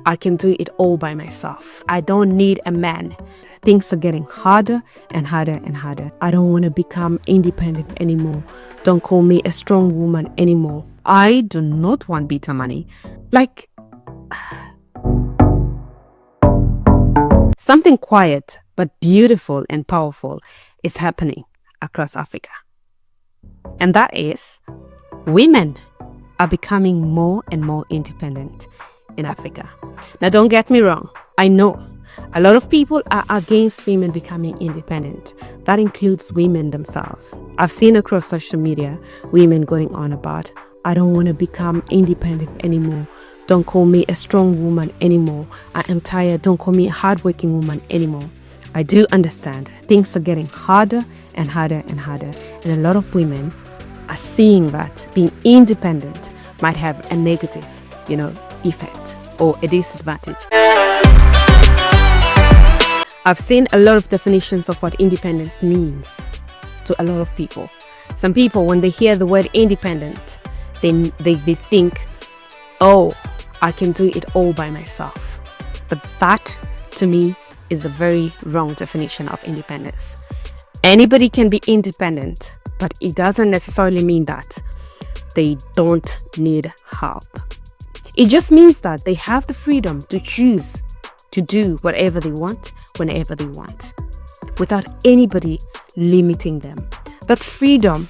I can do it all by myself. I don't need a man. Things are getting harder and harder and harder. I don't want to become independent anymore. Don't call me a strong woman anymore. I do not want bitter money. Like, something quiet but beautiful and powerful is happening across Africa. And that is, women are becoming more and more independent in Africa. Now, don't get me wrong. I know a lot of people are against women becoming independent. That includes women themselves. I've seen across social media women going on about, I don't want to become independent anymore. Don't call me a strong woman anymore. I am tired. Don't call me a hardworking woman anymore. I do understand things are getting harder and harder and harder. And a lot of women are seeing that being independent might have a negative, effect or a disadvantage. I've seen a lot of definitions of what independence means to a lot of people. Some people, when they hear the word independent, they think, oh, I can do it all by myself. But that, to me, is a very wrong definition of independence. Anybody can be independent, but it doesn't necessarily mean that they don't need help. It just means that they have the freedom to choose to do whatever they want, whenever they want, without anybody limiting them. That freedom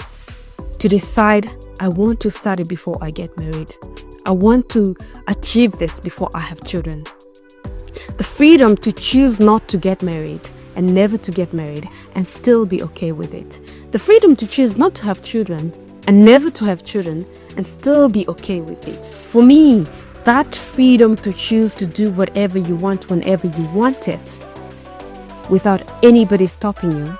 to decide, I want to study before I get married. I want to achieve this before I have children. The freedom to choose not to get married and never to get married and still be okay with it. The freedom to choose not to have children and never to have children and still be okay with it. For me, that freedom to choose to do whatever you want whenever you want it without anybody stopping you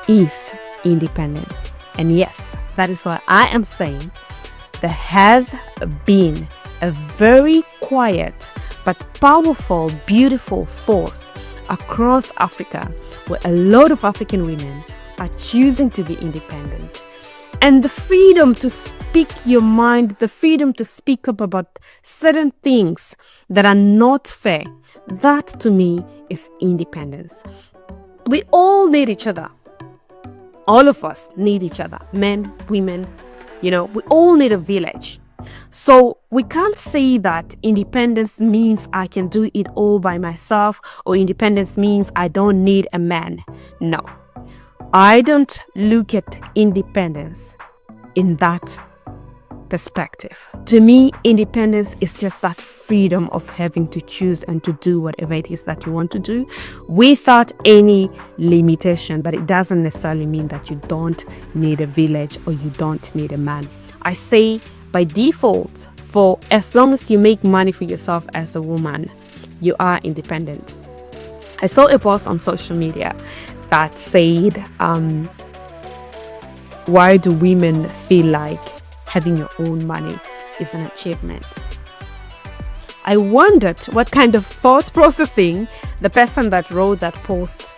is independence. And yes, that is why I am saying there has been a very quiet but powerful, beautiful force across Africa where a lot of African women are choosing to be independent. And the freedom to speak your mind, the freedom to speak up about certain things that are not fair, that to me is independence. We all need each other. All of us need each other, men, women, we all need a village. So we can't say that independence means I can do it all by myself, or independence means I don't need a man. No, I don't look at independence in that perspective. To me, independence is just that freedom of having to choose and to do whatever it is that you want to do without any limitation. But it doesn't necessarily mean that you don't need a village or you don't need a man. I say by default, for as long as you make money for yourself as a woman, you are independent. I saw a post on social media that said, why do women feel like having your own money is an achievement? I wondered what kind of thought processing the person that wrote that post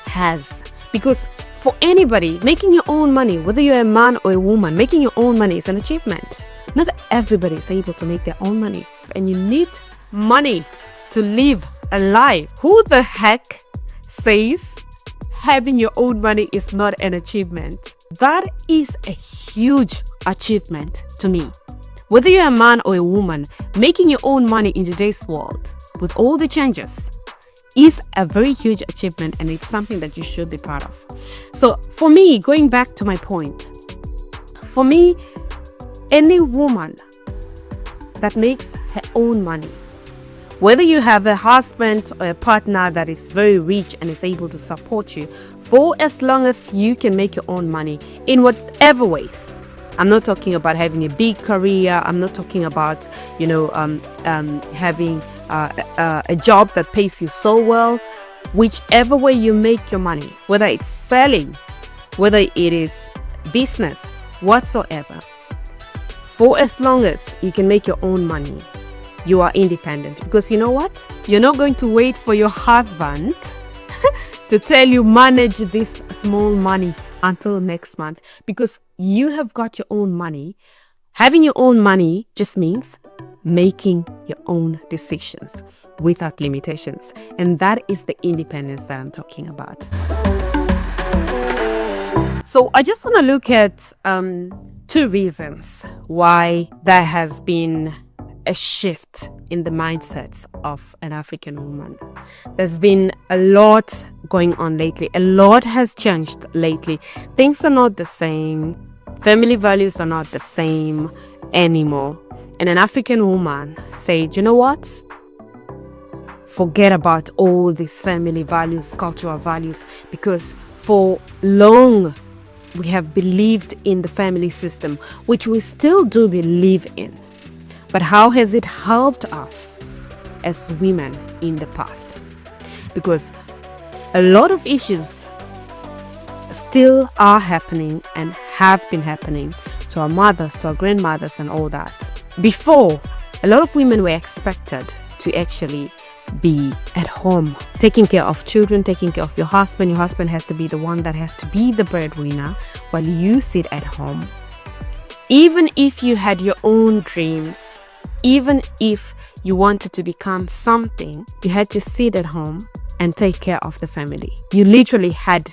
has. Because for anybody, making your own money, whether you're a man or a woman, making your own money is an achievement. Not everybody is able to make their own money. And you need money to live a life. Who the heck says having your own money is not an achievement? That is a huge achievement to me. Whether you're a man or a woman, making your own money in today's world with all the changes is a very huge achievement, and it's something that you should be proud of. So for me, going back to my point, for me, any woman that makes her own money, whether you have a husband or a partner that is very rich and is able to support you, for as long as you can make your own money in whatever ways. I'm not talking about having a big career. I'm not talking about, having a job that pays you so well. Whichever way you make your money, whether it's selling, whether it is business, whatsoever, for as long as you can make your own money, you are independent. Because you know what? You're not going to wait for your husband to tell you manage this small money until next month, because you have got your own money. Having your own money just means making your own decisions without limitations. And that is the independence that I'm talking about. So I just want to look at two reasons why there has been a shift in the mindsets of an African woman. There's been a lot going on lately. A lot has changed lately. Things are not the same. Family values are not the same anymore. And an African woman said, you know what? Forget about all these family values, cultural values, because for long we have believed in the family system, which we still do believe in. But how has it helped us as women in the past? Because a lot of issues still are happening and have been happening to our mothers, to our grandmothers and all that. Before, a lot of women were expected to actually be at home, taking care of children, taking care of your husband. Your husband has to be the one that has to be the breadwinner while you sit at home. Even if you had your own dreams, even if you wanted to become something, you had to sit at home and take care of the family. You literally had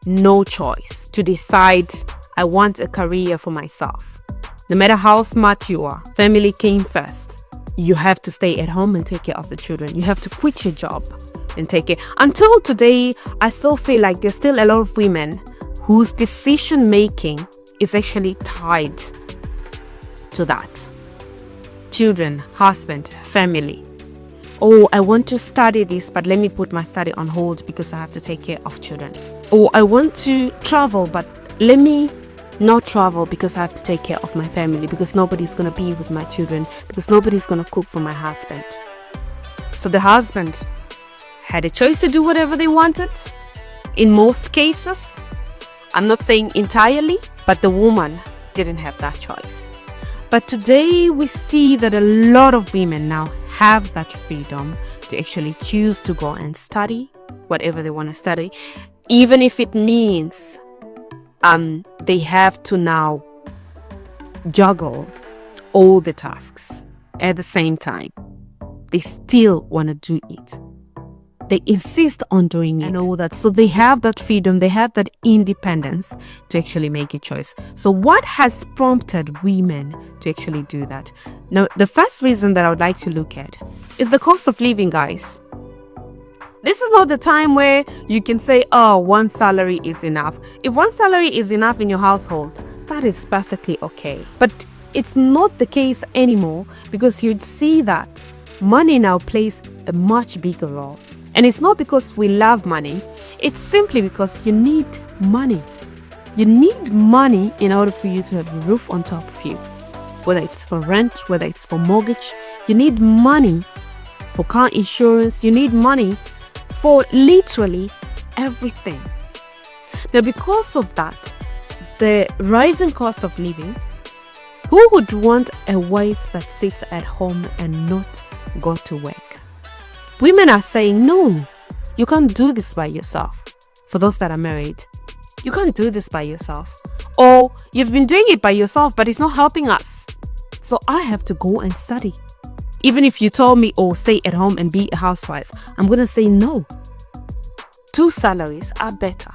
no choice to decide, I want a career for myself. No matter how smart you are, family came first. You have to stay at home and take care of the children. You have to quit your job and take care. Until today, I still feel like there's still a lot of women whose decision making is actually tied to that. Children, husband, family. Oh, I want to study this, but let me put my study on hold because I have to take care of children. Oh, I want to travel, but let me not travel because I have to take care of my family, because nobody's going to be with my children, because nobody's going to cook for my husband. So the husband had a choice to do whatever they wanted in most cases. I'm not saying entirely, but the woman didn't have that choice. But today we see that a lot of women now have that freedom to actually choose to go and study whatever they want to study, even if it means they have to now juggle all the tasks at the same time. They still want to do it. They insist on doing it and all that. So they have that freedom, they have that independence to actually make a choice. So what has prompted women to actually do that? Now, the first reason that I would like to look at is the cost of living, guys. This is not the time where you can say, oh, one salary is enough. If one salary is enough in your household, that is perfectly okay. But it's not the case anymore, because you'd see that money now plays a much bigger role. And it's not because we love money. It's simply because you need money. You need money in order for you to have a roof on top of you. Whether it's for rent, whether it's for mortgage, you need money for car insurance. You need money for literally everything. Now, because of that, the rising cost of living, who would want a wife that sits at home and not go to work? Women are saying, no, you can't do this by yourself. For those that are married, you can't do this by yourself. Or you've been doing it by yourself, but it's not helping us. So I have to go and study. Even if you told me, oh, stay at home and be a housewife, I'm going to say no. 2 salaries are better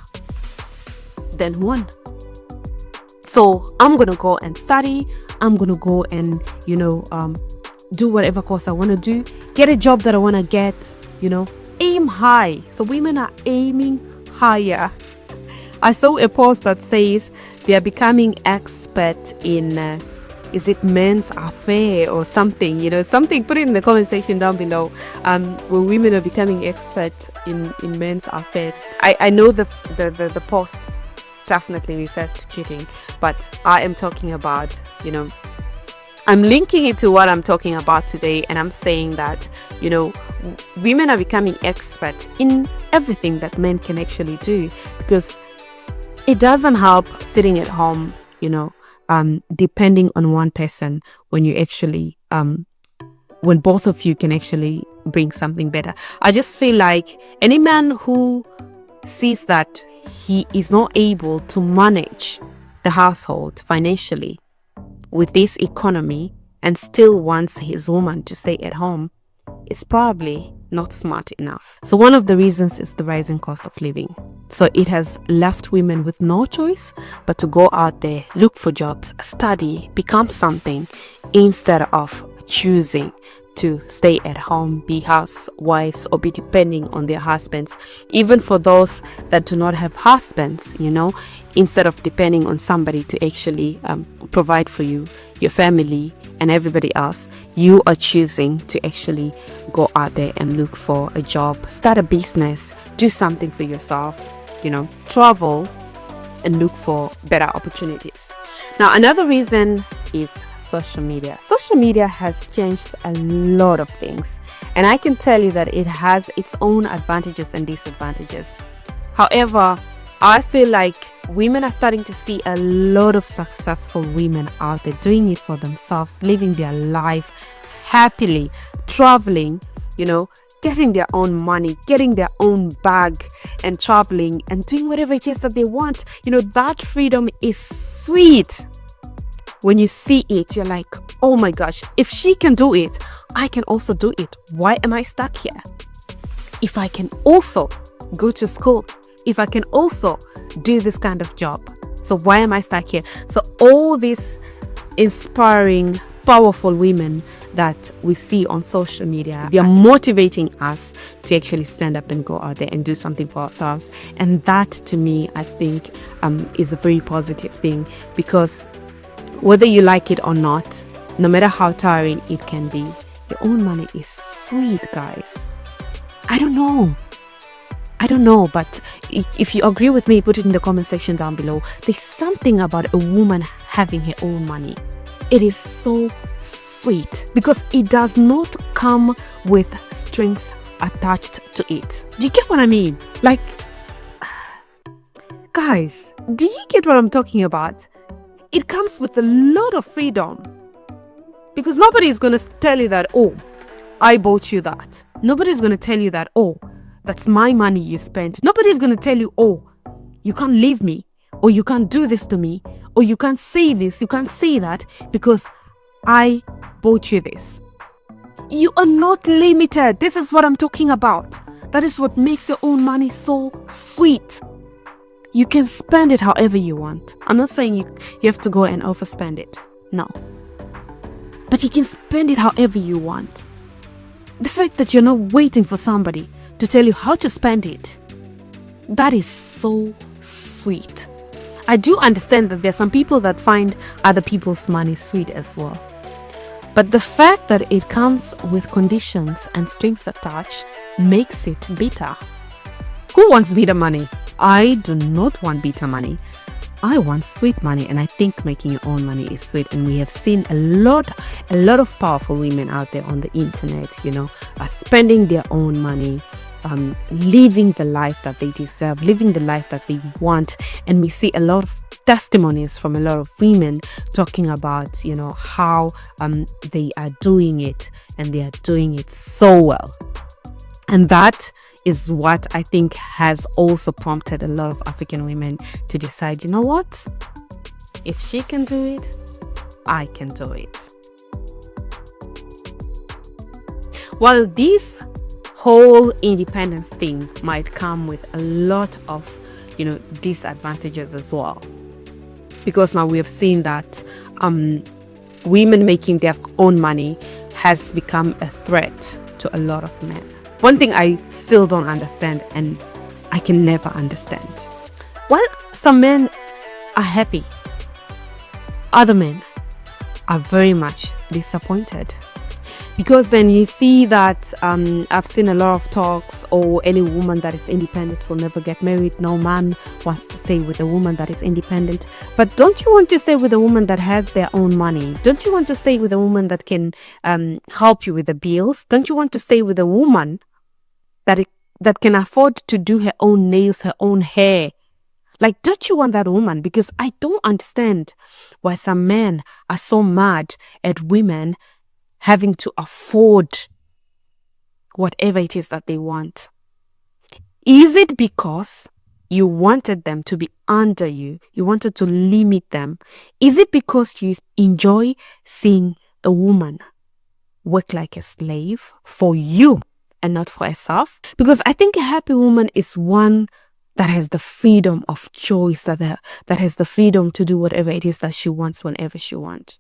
than 1. So I'm going to go and study. I'm going to go and, do whatever course I want to do. Get a job that I want to get, aim high. So women are aiming higher. I saw a post that says they are becoming expert in is it men's affair or something, something. Put it in the comment section down below. When women are becoming expert in men's affairs. I know the post definitely refers to cheating, but I am talking about, I'm linking it to what I'm talking about today, and I'm saying that, women are becoming expert in everything that men can actually do, because it doesn't help sitting at home, depending on one person when you actually, when both of you can actually bring something better. I just feel like any man who sees that he is not able to manage the household financially with this economy and still wants his woman to stay at home is probably not smart enough. So one of the reasons is the rising cost of living. So it has left women with no choice but to go out there, look for jobs, study, become something, instead of choosing to stay at home, be housewives, or be depending on their husbands. Even for those that do not have husbands, instead of depending on somebody to actually provide for you, your family, and everybody else, you are choosing to actually go out there and look for a job, start a business, do something for yourself, travel and look for better opportunities. Now, another reason is social media. Social media has changed a lot of things, and I can tell you that it has its own advantages and disadvantages. However, I feel like women are starting to see a lot of successful women out there doing it for themselves, living their life happily, traveling, getting their own money, getting their own bag, and traveling and doing whatever it is that they want. That freedom is sweet. When you see it, you're like, oh my gosh, if she can do it, I can also do it. Why am I stuck here? If I can also go to school, if I can also do this kind of job, so why am I stuck here? So all these inspiring, powerful women that we see on social media, they are motivating us to actually stand up and go out there and do something for ourselves. And that, to me, I think is a very positive thing, because whether you like it or not, no matter how tiring it can be, your own money is sweet, guys. I don't know, but if you agree with me, put it in the comment section down below. There's something about a woman having her own money. It is so sweet because it does not come with strings attached to it. Do you get what I mean? Like, guys, do you get what I'm talking about? It comes with a lot of freedom, because nobody is going to tell you that, oh, I bought you that. Nobody's going to tell you that, oh, that's my money you spent. Nobody's going to tell you, oh, you can't leave me, or you can't do this to me, or you can't say this, you can't say that, because I bought you this. You are not limited. This is what I'm talking about. That is what makes your own money so sweet. You can spend it however you want. I'm not saying you have to go and overspend it. No. But you can spend it however you want. The fact that you're not waiting for somebody to tell you how to spend it, that is so sweet. I do understand that there are some people that find other people's money sweet as well. But the fact that it comes with conditions and strings attached makes it bitter. Who wants bitter money? I do not want bitter money. I want sweet money, and I think making your own money is sweet. And we have seen a lot of powerful women out there on the internet, are spending their own money, living the life that they deserve, living the life that they want. And we see a lot of testimonies from a lot of women talking about, how they are doing it, and they are doing it so well. And that is what I think has also prompted a lot of African women to decide, you know what? If she can do it, I can do it. While this whole independence thing might come with a lot of, disadvantages as well, because now we have seen that women making their own money has become a threat to a lot of men. One thing I still don't understand, and I can never understand, while some men are happy, other men are very much disappointed. Because then you see that I've seen a lot of talks, or any woman that is independent will never get married. No man wants to stay with a woman that is independent. But don't you want to stay with a woman that has their own money? Don't you want to stay with a woman that can help you with the bills? Don't you want to stay with a woman that can afford to do her own nails, her own hair? Like, don't you want that woman? Because I don't understand why some men are so mad at women having to afford whatever it is that they want. Is it because you wanted them to be under you? You wanted to limit them? Is it because you enjoy seeing a woman work like a slave for you and not for herself? Because I think a happy woman is one that has the freedom of choice, that has the freedom to do whatever it is that she wants whenever she wants.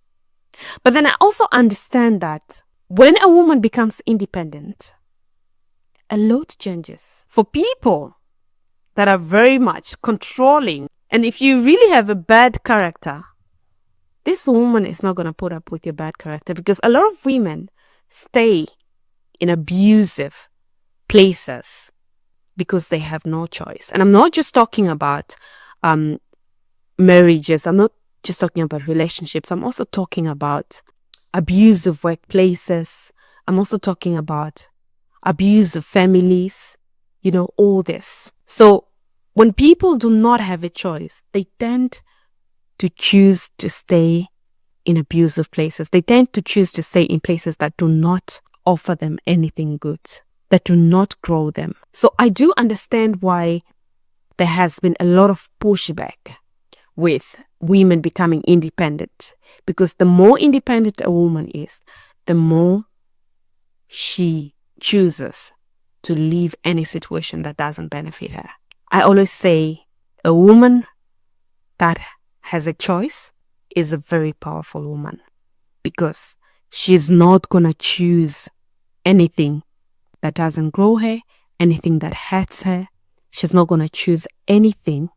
But then I also understand that when a woman becomes independent, a lot changes for people that are very much controlling. And if you really have a bad character, this woman is not going to put up with your bad character, because a lot of women stay in abusive places because they have no choice. And I'm not just talking about marriages. I'm not just talking about relationships. I'm also talking about abusive workplaces. I'm also talking about abusive families, all this. So when people do not have a choice, they tend to choose to stay in abusive places. They tend to choose to stay in places that do not offer them anything good, that do not grow them. So I do understand why there has been a lot of pushback with women becoming independent, because the more independent a woman is, the more she chooses to leave any situation that doesn't benefit her. I always say a woman that has a choice is a very powerful woman, because she's not going to choose anything that doesn't grow her, anything that hurts her. She's not going to choose anything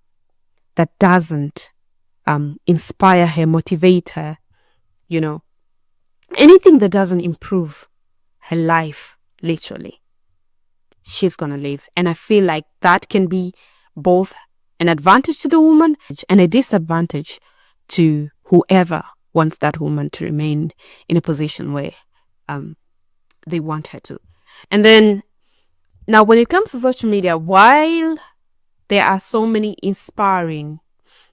that doesn't inspire her, motivate her, anything that doesn't improve her life, literally. She's going to leave. And I feel like that can be both an advantage to the woman and a disadvantage to whoever wants that woman to remain in a position where they want her to. And then now when it comes to social media, while there are so many inspiring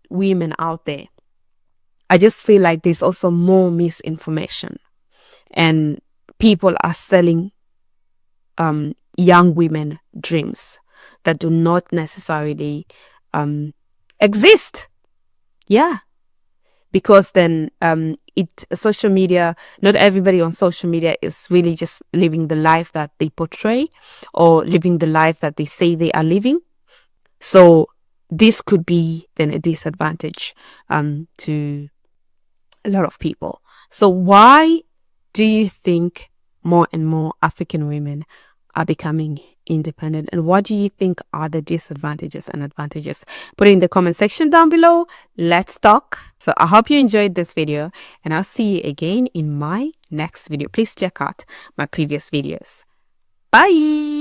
women out there, I just feel like there's also more misinformation, and people are selling young women dreams that do not necessarily exist. Yeah. Because then social media, not everybody on social media is really just living the life that they portray or living the life that they say they are living. So this could be then a disadvantage to a lot of people. So why do you think more and more African women are becoming independent, and what do you think are the disadvantages and advantages? Put it in the comment section down below. Let's talk. So I hope you enjoyed this video, and I'll see you again in my next video. Please check out my previous videos. Bye.